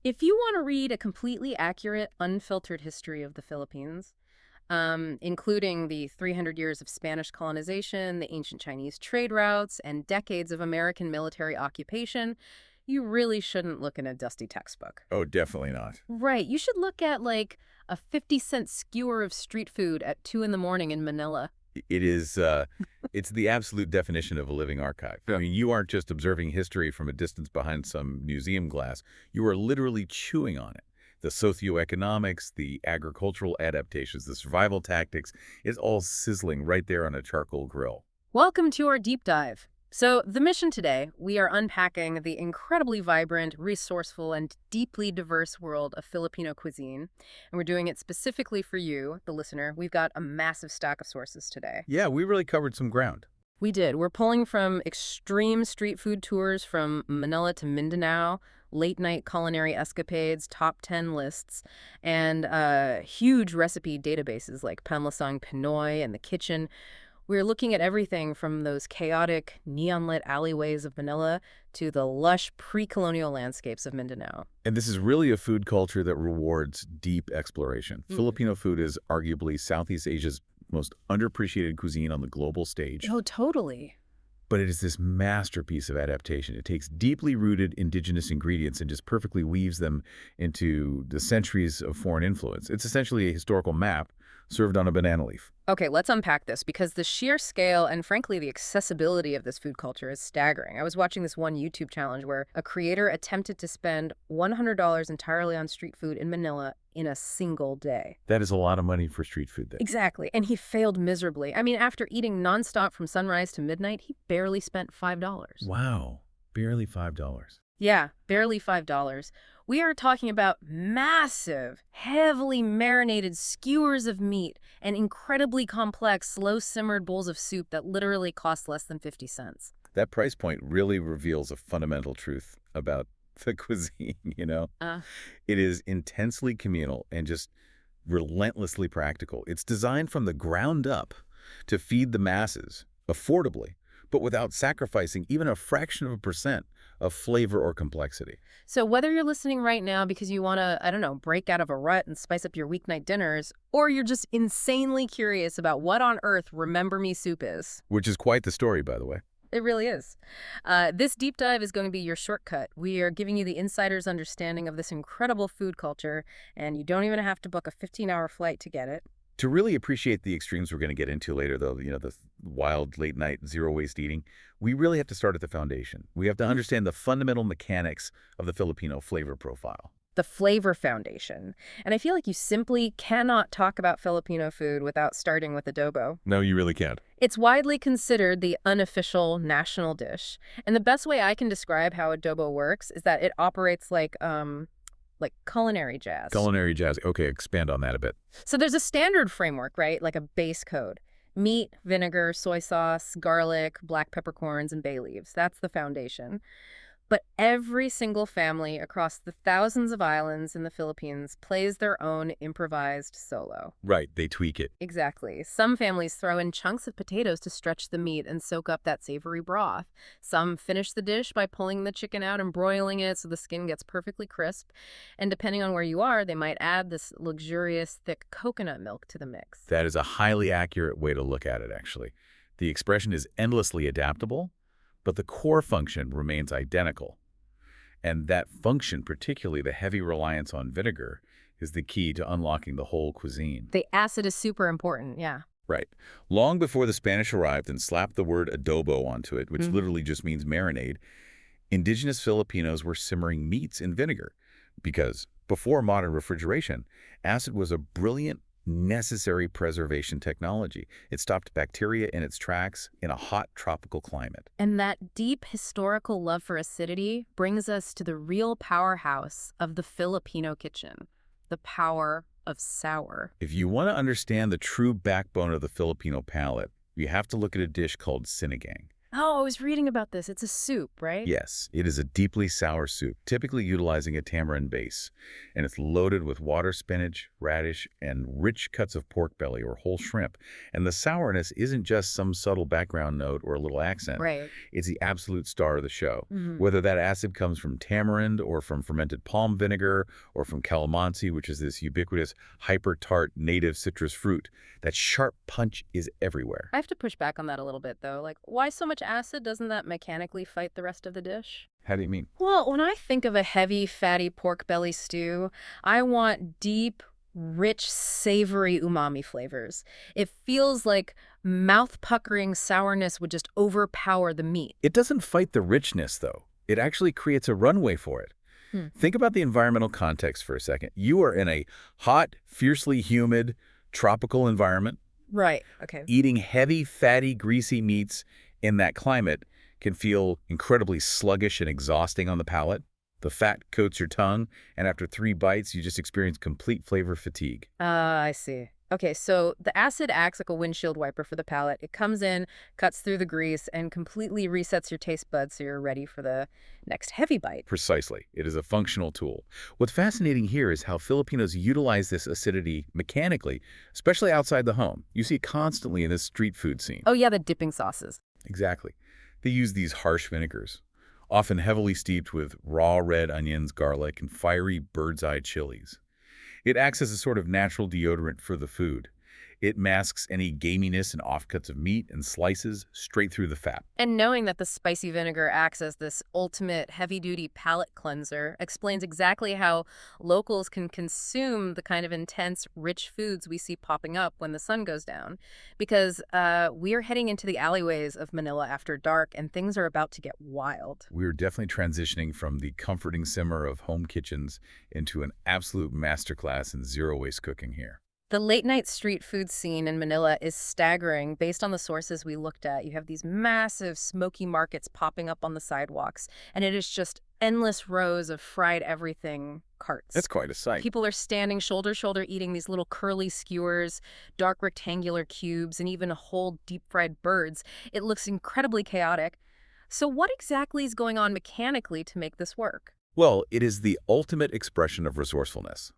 If you want to read a completely accurate, unfiltered history of the Philippines, including the 300 years of Spanish colonization, the ancient Chinese trade routes, and decades of American military occupation, you really shouldn't look in a dusty textbook. Oh, definitely not. Right. You should look at like a 50-cent skewer of street food at 2 in the morning in Manila. It is, it's the absolute definition of a living archive. I mean, you aren't just observing history from a distance behind some museum glass. You are literally chewing on it. The socioeconomics, the agricultural adaptations, the survival tactics, it's all sizzling right there on a charcoal grill. Welcome to our deep dive. So, the mission today, we are unpacking the incredibly vibrant, resourceful, and deeply diverse world of Filipino cuisine. And we're doing it specifically for you, the listener. We've got a massive stack of sources today. Yeah, we really covered some ground. We did. We're pulling from extreme street food tours from Manila to Mindanao, late-night culinary escapades, top 10 lists, and huge recipe databases like Panlasang Pinoy and The Kitchen. We're looking at everything from those chaotic, neon-lit alleyways of Manila to the lush pre-colonial landscapes of Mindanao. And this is really a food culture that rewards deep exploration. Filipino food is arguably Southeast Asia's most underappreciated cuisine on the global stage. Oh, totally. But it is this masterpiece of adaptation. It takes deeply rooted indigenous ingredients and just perfectly weaves them into the centuries of foreign influence. It's essentially a historical map served on a banana leaf. Okay, let's unpack this because the sheer scale and frankly the accessibility of this food culture is staggering. I was watching this one YouTube challenge where a creator attempted to spend $100 entirely on street food in Manila in a single day. That is a lot of money for street food there. Exactly, and he failed miserably. I mean, after eating nonstop from sunrise to midnight, he barely spent $5. Wow, barely $5. Yeah, barely $5. We are talking about massive, heavily marinated skewers of meat and incredibly complex, slow-simmered bowls of soup that literally cost less than 50 cents. That price point really reveals a fundamental truth about the cuisine, you know? It is intensely communal and just relentlessly practical. It's designed from the ground up to feed the masses affordably, but without sacrificing even a fraction of a percent of flavor or complexity. So whether you're listening right now because you want to, I don't know, break out of a rut and spice up your weeknight dinners, or you're just insanely curious about what on earth Remember Me soup is. Which is quite the story, by the way. It really is. This deep dive is going to be your shortcut. We are giving you the insider's understanding of this incredible food culture, and you don't even have to book a 15-hour flight to get it. To really appreciate the extremes we're going to get into later, though, you know, the wild late-night zero-waste eating, we really have to start at the foundation. We have to understand the fundamental mechanics of the Filipino flavor profile. The flavor foundation. And I feel like you simply cannot talk about Filipino food without starting with adobo. No, you really can't. It's widely considered the unofficial national dish. And the best way I can describe how adobo works is that it operates like culinary jazz. Culinary jazz. Okay, expand on that a bit. So there's a standard framework, right? Like a base code. Meat, vinegar, soy sauce, garlic, black peppercorns, and bay leaves. That's the foundation. But every single family across the thousands of islands in the Philippines plays their own improvised solo. Right, they tweak it. Exactly. Some families throw in chunks of potatoes to stretch the meat and soak up that savory broth. Some finish the dish by pulling the chicken out and broiling it so the skin gets perfectly crisp. And depending on where you are, they might add this luxurious, thick coconut milk to the mix. That is a highly accurate way to look at it, actually. The expression is endlessly adaptable, but the core function remains identical. And that function, particularly the heavy reliance on vinegar, is the key to unlocking the whole cuisine. The acid is super important, yeah. Right. Long before the Spanish arrived and slapped the word adobo onto it, which literally just means marinade, indigenous Filipinos were simmering meats in vinegar because before modern refrigeration, acid was a brilliant, necessary preservation technology. It stopped bacteria in its tracks in a hot tropical climate. And that deep historical love for acidity brings us to the real powerhouse of the Filipino kitchen, the power of sour. If you want to understand the true backbone of the Filipino palate, you have to look at a dish called sinigang. Oh, I was reading about this. It's a soup, right? Yes, it is a deeply sour soup, typically utilizing a tamarind base, and it's loaded with water spinach, radish, and rich cuts of pork belly or whole shrimp. And the sourness isn't just some subtle background note or a little accent. Right. It's the absolute star of the show. Hmm. Whether that acid comes from tamarind or from fermented palm vinegar or from calamansi, which is this ubiquitous hyper-tart native citrus fruit, that sharp punch is everywhere. I have to push back on that a little bit, though. Like, why so much acid? Doesn't that mechanically fight the rest of the dish? How do you mean? Well, when I think of a heavy, fatty pork belly stew, I want deep, rich, savory umami flavors. It feels like mouth-puckering sourness would just overpower the meat. It doesn't fight the richness, though. It actually creates a runway for it. Hmm. Think about the environmental context for a second. You are in a hot, fiercely humid, tropical environment. Right. Okay. Eating heavy, fatty, greasy meats in that climate can feel incredibly sluggish and exhausting on the palate. The fat coats your tongue, and after 3 bites, you just experience complete flavor fatigue. I see. Okay, so the acid acts like a windshield wiper for the palate. It comes in, cuts through the grease, and completely resets your taste buds so you're ready for the next heavy bite. Precisely. It is a functional tool. What's fascinating here is how Filipinos utilize this acidity mechanically, especially outside the home. You see it constantly in this street food scene. Oh yeah, the dipping sauces. Exactly. They use these harsh vinegars, often heavily steeped with raw red onions, garlic, and fiery bird's-eye chilies. It acts as a sort of natural deodorant for the food. It masks any gaminess and offcuts of meat and slices straight through the fat. And knowing that the spicy vinegar acts as this ultimate heavy-duty palate cleanser explains exactly how locals can consume the kind of intense, rich foods we see popping up when the sun goes down. Because we're heading into the alleyways of Manila after dark, and things are about to get wild. We're definitely transitioning from the comforting simmer of home kitchens into an absolute masterclass in zero-waste cooking here. The late-night street food scene in Manila is staggering based on the sources we looked at. You have these massive smoky markets popping up on the sidewalks, and it is just endless rows of fried everything carts. That's quite a sight. People are standing shoulder to shoulder eating these little curly skewers, dark rectangular cubes, and even whole deep-fried birds. It looks incredibly chaotic. So what exactly is going on mechanically to make this work? Well, it is the ultimate expression of resourcefulness.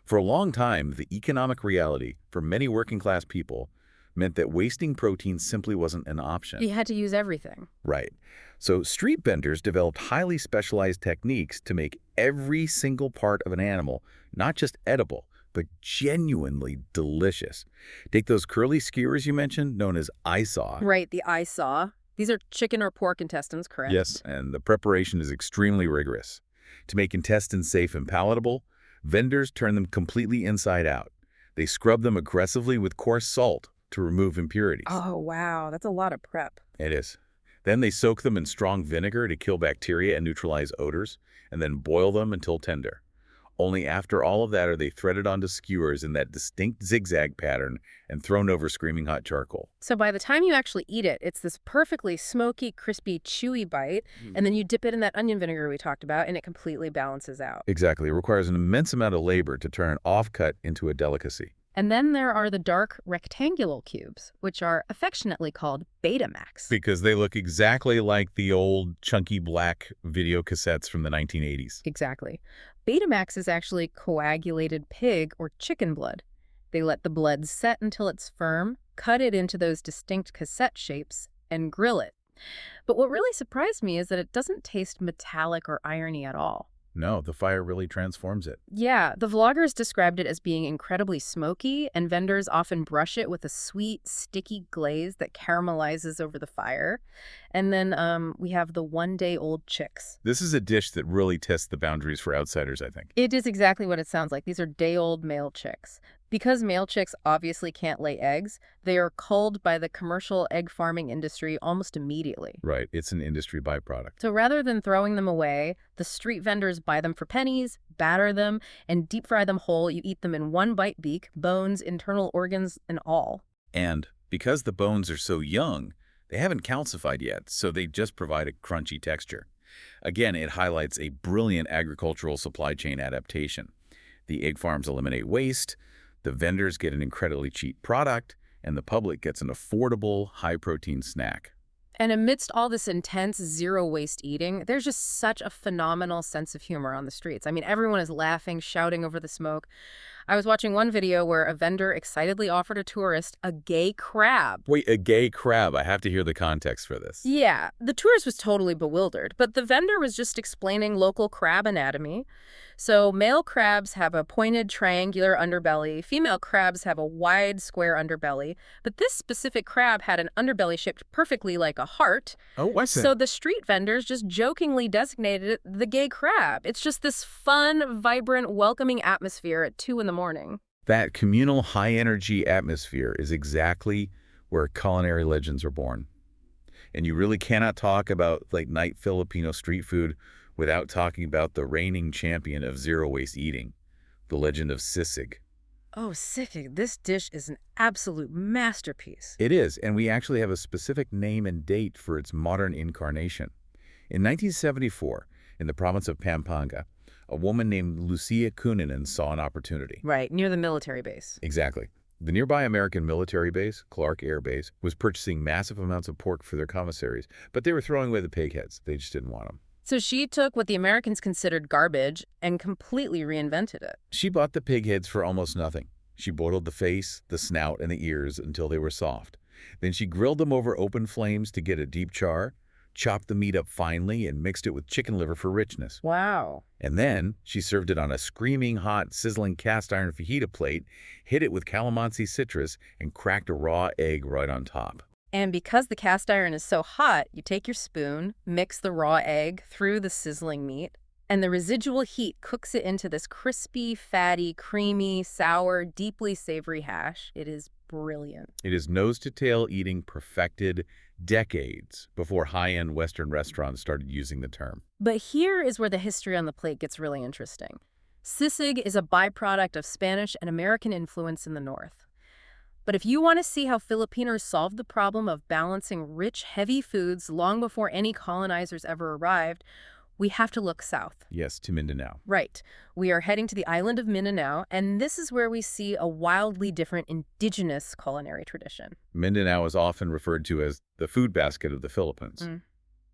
For a long time, the economic reality for many working-class people meant that wasting protein simply wasn't an option. You had to use everything. Right. So street vendors developed highly specialized techniques to make every single part of an animal not just edible, but genuinely delicious. Take those curly skewers you mentioned, known as isaw. Right, the eye saw. These are chicken or pork intestines, correct? Yes, and the preparation is extremely rigorous. To make intestines safe and palatable, vendors turn them completely inside out. They scrub them aggressively with coarse salt to remove impurities. Oh, wow. That's a lot of prep. It is. Then they soak them in strong vinegar to kill bacteria and neutralize odors, and then boil them until tender. Only after all of that are they threaded onto skewers in that distinct zigzag pattern and thrown over screaming hot charcoal. So by the time you actually eat it, it's this perfectly smoky, crispy, chewy bite, and then you dip it in that onion vinegar we talked about, and it completely balances out. Exactly. It requires an immense amount of labor to turn an offcut into a delicacy. And then there are the dark rectangular cubes, which are affectionately called Betamax. Because they look exactly like the old chunky black video cassettes from the 1980s. Exactly. Betamax is actually coagulated pig or chicken blood. They let the blood set until it's firm, cut it into those distinct cassette shapes, and grill it. But what really surprised me is that it doesn't taste metallic or irony at all. No, the fire really transforms it. Yeah, the vloggers described it as being incredibly smoky, and vendors often brush it with a sweet, sticky glaze that caramelizes over the fire. And then we have the one-day-old chicks. This is a dish that really tests the boundaries for outsiders, I think. It is exactly what it sounds like. These are day-old male chicks. Because male chicks obviously can't lay eggs, they are culled by the commercial egg farming industry almost immediately. Right, it's an industry byproduct. So rather than throwing them away, the street vendors buy them for pennies, batter them, and deep fry them whole. You eat them in one bite beak, bones, internal organs, and all. And because the bones are so young, they haven't calcified yet, so they just provide a crunchy texture. Again, it highlights a brilliant agricultural supply chain adaptation. The egg farms eliminate waste, the vendors get an incredibly cheap product, and the public gets an affordable, high-protein snack. And amidst all this intense zero-waste eating, there's just such a phenomenal sense of humor on the streets. I mean, everyone is laughing, shouting over the smoke. I was watching one video where a vendor excitedly offered a tourist a gay crab. Wait, a gay crab. I have to hear the context for this. Yeah, the tourist was totally bewildered, but the vendor was just explaining local crab anatomy. So male crabs have a pointed triangular underbelly, female crabs have a wide square underbelly, but this specific crab had an underbelly shaped perfectly like a heart. Oh, what's So it? the street vendors just jokingly designated it the gay crab. It's just this fun, vibrant, welcoming atmosphere at 2 in the morning. That communal high-energy atmosphere is exactly where culinary legends are born. And you really cannot talk about late-night Filipino street food without talking about the reigning champion of zero-waste eating, the legend of sisig. Oh, sicking. This dish is an absolute masterpiece. It is, and we actually have a specific name and date for its modern incarnation. In 1974, in the province of Pampanga, a woman named Lucia Cunanan saw an opportunity. Right, near the military base. Exactly. The nearby American military base, Clark Air Base, was purchasing massive amounts of pork for their commissaries, but they were throwing away the pig heads. They just didn't want them. So she took what the Americans considered garbage and completely reinvented it. She bought the pig heads for almost nothing. She boiled the face, the snout, and the ears until they were soft. Then she grilled them over open flames to get a deep char, chopped the meat up finely, and mixed it with chicken liver for richness. Wow. And then she served it on a screaming hot, sizzling cast iron fajita plate, hit it with calamansi citrus, and cracked a raw egg right on top. And because the cast iron is so hot, you take your spoon, mix the raw egg through the sizzling meat, and the residual heat cooks it into this crispy, fatty, creamy, sour, deeply savory hash. It is brilliant. It is nose-to-tail eating perfected decades before high-end Western restaurants started using the term. But here is where the history on the plate gets really interesting. Sisig is a byproduct of Spanish and American influence in the North. But if you want to see how Filipinos solved the problem of balancing rich, heavy foods long before any colonizers ever arrived, we have to look south. Yes, to Mindanao. Right. We are heading to the island of Mindanao, and this is where we see a wildly different indigenous culinary tradition. Mindanao is often referred to as the food basket of the Philippines.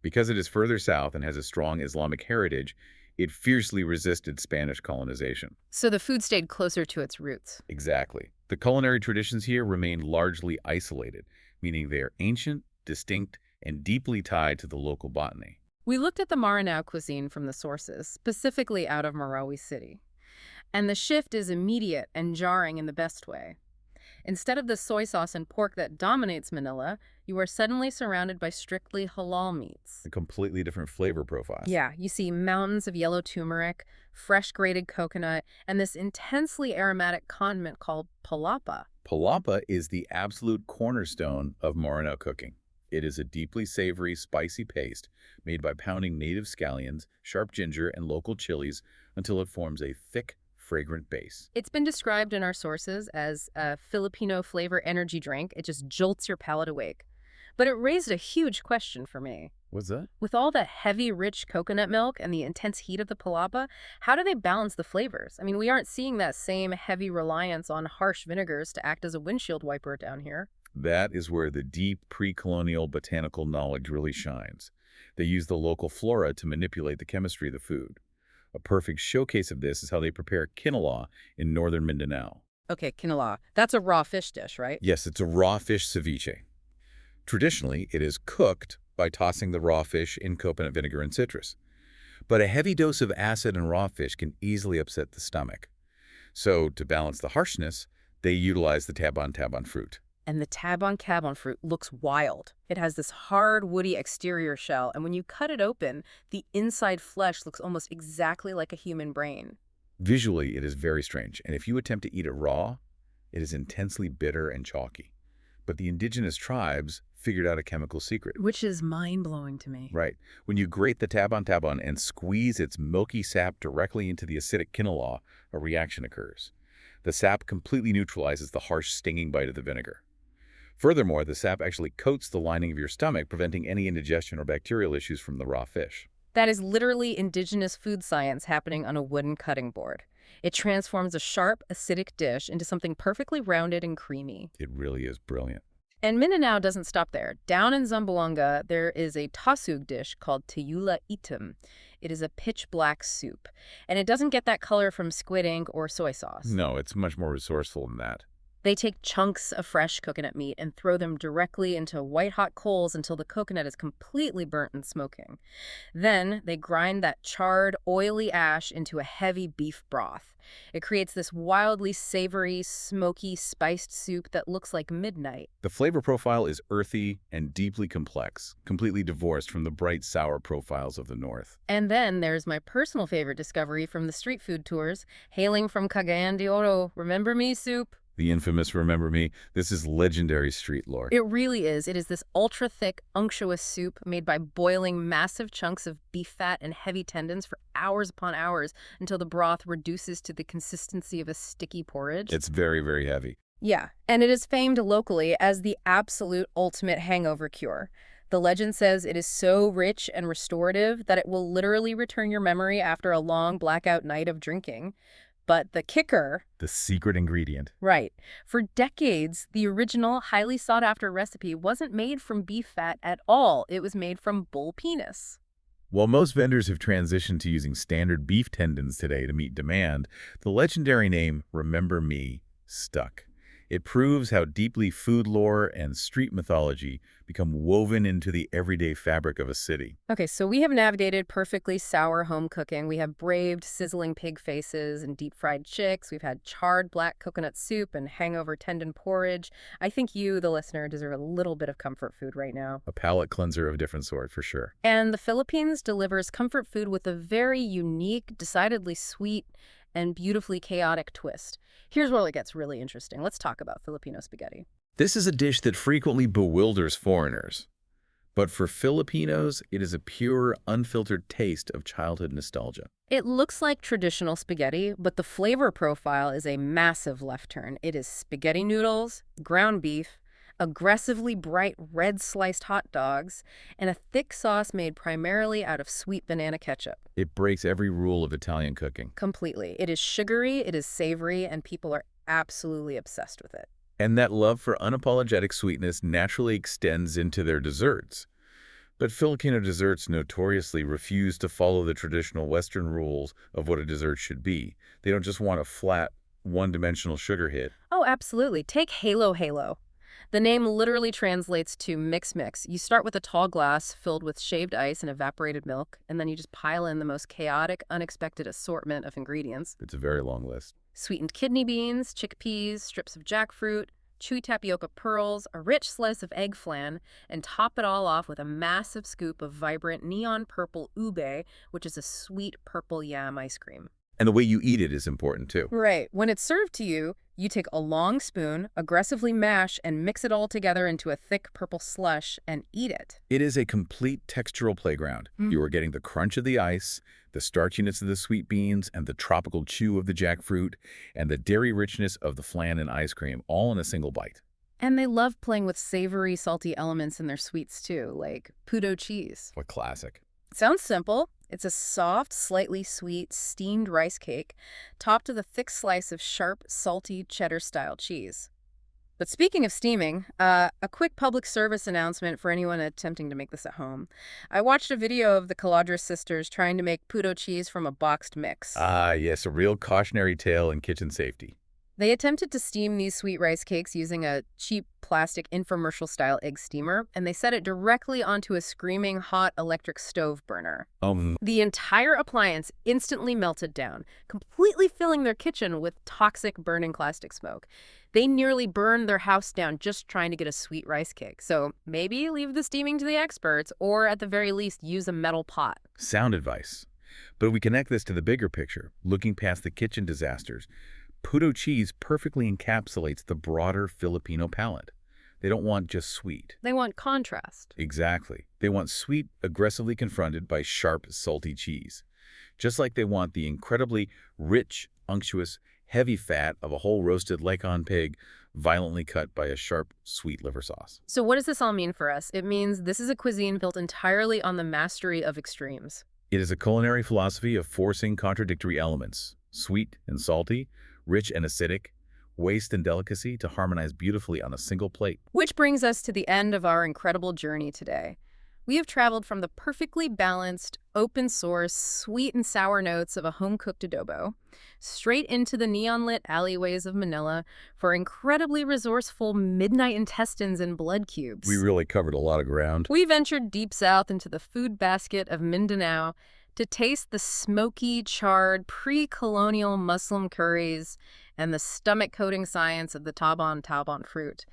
Because it is further south and has a strong Islamic heritage, it fiercely resisted Spanish colonization. So the food stayed closer to its roots. Exactly. The culinary traditions here remain largely isolated, meaning they are ancient, distinct, and deeply tied to the local botany. We looked at the Maranao cuisine from the sources, specifically out of Marawi City. And the shift is immediate and jarring in the best way. Instead of the soy sauce and pork that dominates Manila, you are suddenly surrounded by strictly halal meats. A completely different flavor profile. Yeah, you see mountains of yellow turmeric, fresh grated coconut, and this intensely aromatic condiment called palapa. Palapa is the absolute cornerstone of Maranao cooking. It is a deeply savory, spicy paste made by pounding native scallions, sharp ginger, and local chilies until it forms a thick, fragrant base. It's been described in our sources as a Filipino flavor energy drink. It just jolts your palate awake. But it raised a huge question for me. What's that? With all the heavy, rich coconut milk and the intense heat of the palapa, how do they balance the flavors? I mean, we aren't seeing that same heavy reliance on harsh vinegars to act as a windshield wiper down here. That is where the deep pre-colonial botanical knowledge really shines. They use the local flora to manipulate the chemistry of the food. A perfect showcase of this is how they prepare quinoa in northern Mindanao. Okay, quinoa. That's a raw fish dish, right? Yes, it's a raw fish ceviche. Traditionally, it is cooked by tossing the raw fish in coconut vinegar and citrus. But a heavy dose of acid in raw fish can easily upset the stomach. So, to balance the harshness, they utilize the tabon fruit. And the tabon fruit looks wild. It has this hard, woody exterior shell, and when you cut it open, the inside flesh looks almost exactly like a human brain. Visually, it is very strange, and if you attempt to eat it raw, it is intensely bitter and chalky. But the indigenous tribes figured out a chemical secret. Which is mind-blowing to me. Right. When you grate the tabon and squeeze its milky sap directly into the acidic quinoa, a reaction occurs. The sap completely neutralizes the harsh, stinging bite of the vinegar. Furthermore, the sap actually coats the lining of your stomach, preventing any indigestion or bacterial issues from the raw fish. That is literally indigenous food science happening on a wooden cutting board. It transforms a sharp, acidic dish into something perfectly rounded and creamy. It really is brilliant. And Mindanao doesn't stop there. Down in Zamboanga, there is a tasug dish called tiyula itim. It is a pitch black soup, and it doesn't get that color from squid ink or soy sauce. No, it's much more resourceful than that. They take chunks of fresh coconut meat and throw them directly into white-hot coals until the coconut is completely burnt and smoking. Then they grind that charred, oily ash into a heavy beef broth. It creates this wildly savory, smoky, spiced soup that looks like midnight. The flavor profile is earthy and deeply complex, completely divorced from the bright, sour profiles of the north. And then there's my personal favorite discovery from the street food tours, hailing from Cagayan de Oro, remember me soup? The infamous Remember Me. This is legendary street lore. It really is. It is this ultra-thick, unctuous soup made by boiling massive chunks of beef fat and heavy tendons for hours upon hours until the broth reduces to the consistency of a sticky porridge. It's very, very heavy. Yeah, and it is famed locally as the absolute ultimate hangover cure. The legend says it is so rich and restorative that it will literally return your memory after a long blackout night of drinking. But the kicker... The secret ingredient. Right. For decades, the original, highly sought-after recipe wasn't made from beef fat at all. It was made from bull penis. While most vendors have transitioned to using standard beef tendons today to meet demand, the legendary name Remember Me stuck. It proves how deeply food lore and street mythology become woven into the everyday fabric of a city. Okay, so we have navigated perfectly sour home cooking. We have braved sizzling pig faces and deep-fried chicks. We've had charred black coconut soup and hangover tendon porridge. I think you, the listener, deserve a little bit of comfort food right now. A palate cleanser of a different sort, for sure. And the Philippines delivers comfort food with a very unique, decidedly sweet, and beautifully chaotic twist. Here's where it gets really interesting. Let's talk about Filipino spaghetti. This is a dish that frequently bewilders foreigners. But for Filipinos, it is a pure, unfiltered taste of childhood nostalgia. It looks like traditional spaghetti, but the flavor profile is a massive left turn. It is spaghetti noodles, ground beef, aggressively bright red sliced hot dogs, and a thick sauce made primarily out of sweet banana ketchup. It breaks every rule of Italian cooking. Completely. It is sugary, it is savory, and people are absolutely obsessed with it. And that love for unapologetic sweetness naturally extends into their desserts. But Filipino desserts notoriously refuse to follow the traditional Western rules of what a dessert should be. They don't just want a flat, one-dimensional sugar hit. Oh, absolutely. Take Halo Halo. The name literally translates to mix. You start with a tall glass filled with shaved ice and evaporated milk, and then you just pile in the most chaotic, unexpected assortment of ingredients. It's a very long list. Sweetened kidney beans, chickpeas, strips of jackfruit, chewy tapioca pearls, a rich slice of egg flan, and top it all off with a massive scoop of vibrant neon purple ube, which is a sweet purple yam ice cream. And the way you eat it is important, too. Right. When it's served to you, you take a long spoon, aggressively mash, and mix it all together into a thick purple slush and eat it. It is a complete textural playground. You are getting the crunch of the ice, the starchiness of the sweet beans, and the tropical chew of the jackfruit, and the dairy richness of the flan and ice cream, all in a single bite. And they love playing with savory, salty elements in their sweets, too, like puto cheese. What classic. Sounds simple. It's a soft, slightly sweet, steamed rice cake topped with a thick slice of sharp, salty cheddar-style cheese. But speaking of steaming, a quick public service announcement for anyone attempting to make this at home. I watched a video of the Caladra sisters trying to make puto cheese from a boxed mix. Ah, yes, a real cautionary tale in kitchen safety. They attempted to steam these sweet rice cakes using a cheap plastic infomercial-style egg steamer, and they set it directly onto a screaming hot electric stove burner. The entire appliance instantly melted down, completely filling their kitchen with toxic burning plastic smoke. They nearly burned their house down just trying to get a sweet rice cake. So maybe leave the steaming to the experts, or at the very least, use a metal pot. Sound advice. But we connect this to the bigger picture, looking past the kitchen disasters. Puto cheese perfectly encapsulates the broader Filipino palate. They don't want just sweet. They want contrast. Exactly. They want sweet, aggressively confronted by sharp, salty cheese. Just like they want the incredibly rich, unctuous, heavy fat of a whole roasted Lechon pig violently cut by a sharp, sweet liver sauce. So what does this all mean for us? It means this is a cuisine built entirely on the mastery of extremes. It is a culinary philosophy of forcing contradictory elements, sweet and salty, rich and acidic, waste and delicacy to harmonize beautifully on a single plate. Which brings us to the end of our incredible journey today. We have traveled from the perfectly balanced, open-source, sweet and sour notes of a home-cooked adobo, straight into the neon-lit alleyways of Manila for incredibly resourceful midnight intestines and blood We cubes. really covered a lot of ground. We ventured deep south into the food basket of Mindanao to taste the smoky, charred, pre-colonial Muslim curries and the stomach-coating science of the taban fruit.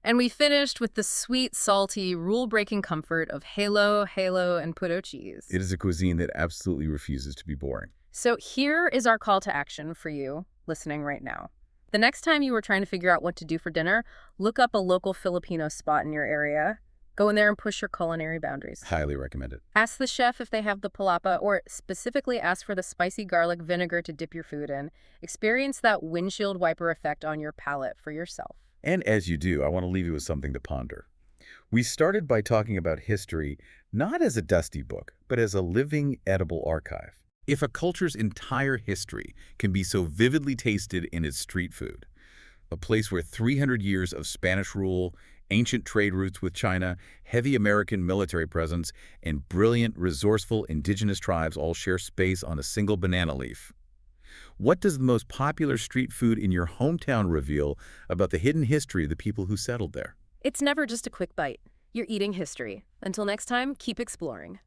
And we finished with the sweet, salty, rule-breaking comfort of halo, and puto cheese. It is a cuisine that absolutely refuses to be boring. So here is our call to action for you listening right now. The next time you are trying to figure out what to do for dinner, look up a local Filipino spot in your area. Go in there and push your culinary boundaries. Highly recommend it. Ask the chef if they have the palapa, or specifically ask for the spicy garlic vinegar to dip your food in. Experience that windshield wiper effect on your palate for yourself. And as you do, I want to leave you with something to ponder. We started by talking about history not as a dusty book, but as a living, edible archive. If a culture's entire history can be so vividly tasted in its street food, a place where 300 years of Spanish rule, ancient trade routes with China, heavy American military presence, and brilliant, resourceful indigenous tribes all share space on a single banana leaf, what does the most popular street food in your hometown reveal about the hidden history of the people who settled there? It's never just a quick bite. You're eating history. Until next time, keep exploring.